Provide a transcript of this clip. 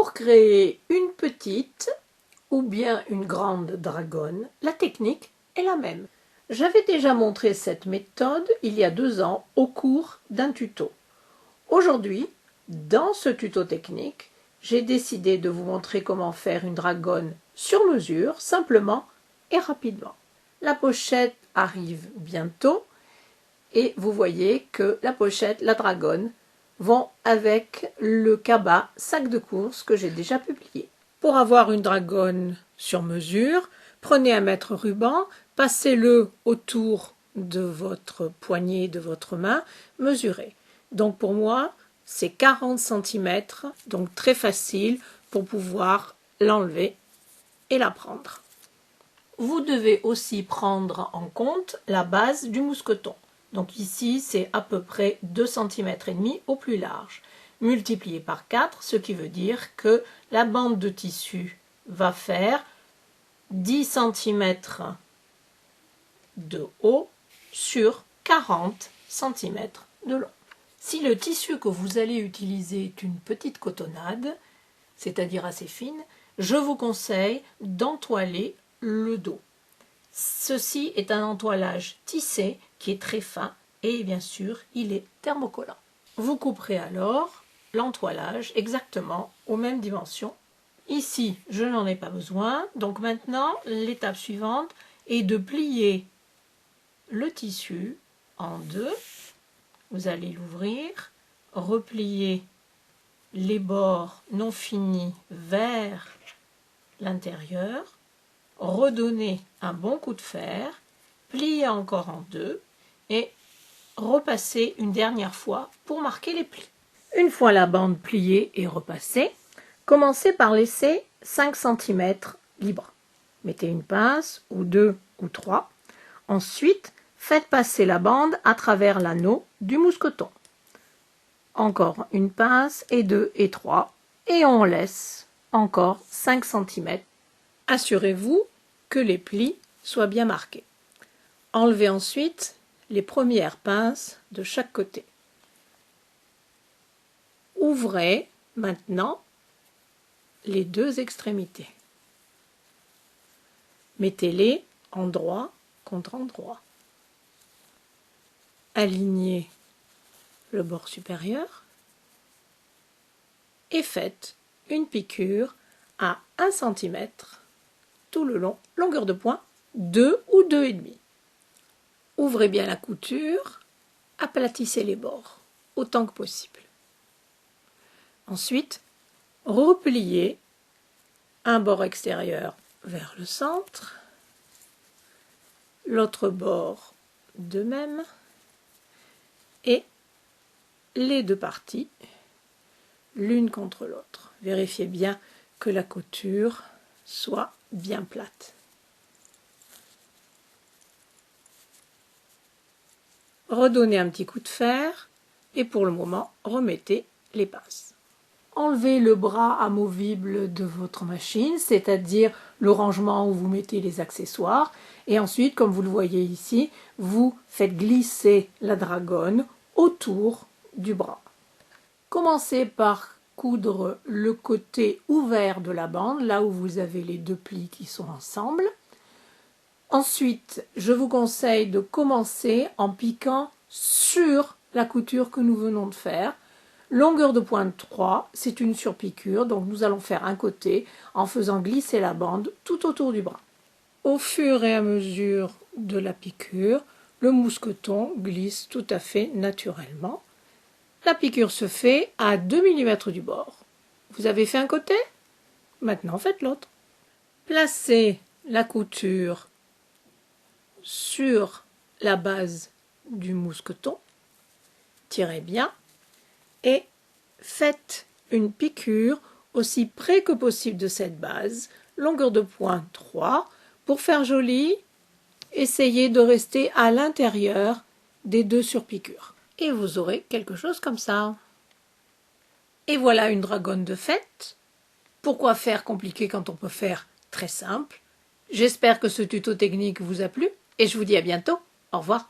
Pour créer une petite ou bien une grande dragonne, la technique est la même. J'avais déjà montré cette méthode il y a 2 ans au cours d'un tuto. Aujourd'hui, dans ce tuto technique, j'ai décidé de vous montrer comment faire une dragonne sur mesure, simplement et rapidement. La pochette arrive bientôt et vous voyez que la pochette, la dragonne, vont avec le cabas sac de course que j'ai déjà publié. Pour avoir une dragonne sur mesure, prenez un mètre ruban, passez-le autour de votre poignet, de votre main, mesurez. Donc pour moi, c'est 40 cm, donc très facile pour pouvoir l'enlever et la prendre. Vous devez aussi prendre en compte la base du mousqueton. Donc ici, c'est à peu près 2,5 cm au plus large, multiplié par 4, ce qui veut dire que la bande de tissu va faire 10 cm de haut sur 40 cm de long. Si le tissu que vous allez utiliser est une petite cotonnade, c'est-à-dire assez fine, je vous conseille d'entoiler le dos. Ceci est un entoilage tissé qui est très fin et bien sûr il est thermocollant. Vous couperez alors l'entoilage exactement aux mêmes dimensions. Ici je n'en ai pas besoin, donc maintenant l'étape suivante est de plier le tissu en deux. Vous allez l'ouvrir, replier les bords non finis vers l'intérieur, redonner un bon coup de fer, plier encore en deux et repasser une dernière fois pour marquer les plis. Une fois la bande pliée et repassée, commencez par laisser 5 cm libre. Mettez une pince ou 2 ou 3. Ensuite, faites passer la bande à travers l'anneau du mousqueton. Encore une pince et 2 et 3 et on laisse encore 5 cm. Assurez-vous que les plis soient bien marqués. Enlevez ensuite les premières pinces de chaque côté. Ouvrez maintenant les deux extrémités. Mettez-les endroit contre endroit. Alignez le bord supérieur et faites une piqûre à 1 cm tout le long, longueur de poing 2 ou 2,5. Ouvrez bien la couture, aplatissez les bords autant que possible. Ensuite, repliez un bord extérieur vers le centre, l'autre bord de même, et les deux parties l'une contre l'autre. Vérifiez bien que la couture soit bien plate. Redonnez un petit coup de fer et pour le moment, remettez les pinces. Enlevez le bras amovible de votre machine, c'est-à-dire le rangement où vous mettez les accessoires. Et ensuite, comme vous le voyez ici, vous faites glisser la dragonne autour du bras. Commencez par coudre le côté ouvert de la bande, là où vous avez les deux plis qui sont ensemble. Ensuite, je vous conseille de commencer en piquant sur la couture que nous venons de faire. Longueur de pointe 3, c'est une surpiqûre, donc nous allons faire un côté en faisant glisser la bande tout autour du bras. Au fur et à mesure de la piqûre, le mousqueton glisse tout à fait naturellement. La piqûre se fait à 2 mm du bord. Vous avez fait un côté? Maintenant faites l'autre. Placez la couture sur la base du mousqueton, tirez bien et faites une piqûre aussi près que possible de cette base, longueur de pointe 3. Pour faire joli, essayez de rester à l'intérieur des deux surpiqûres. Et vous aurez quelque chose comme ça. Et voilà une dragonne de fête. Pourquoi faire compliqué quand on peut faire très simple? J'espère que ce tuto technique vous a plu et je vous dis à bientôt. Au revoir.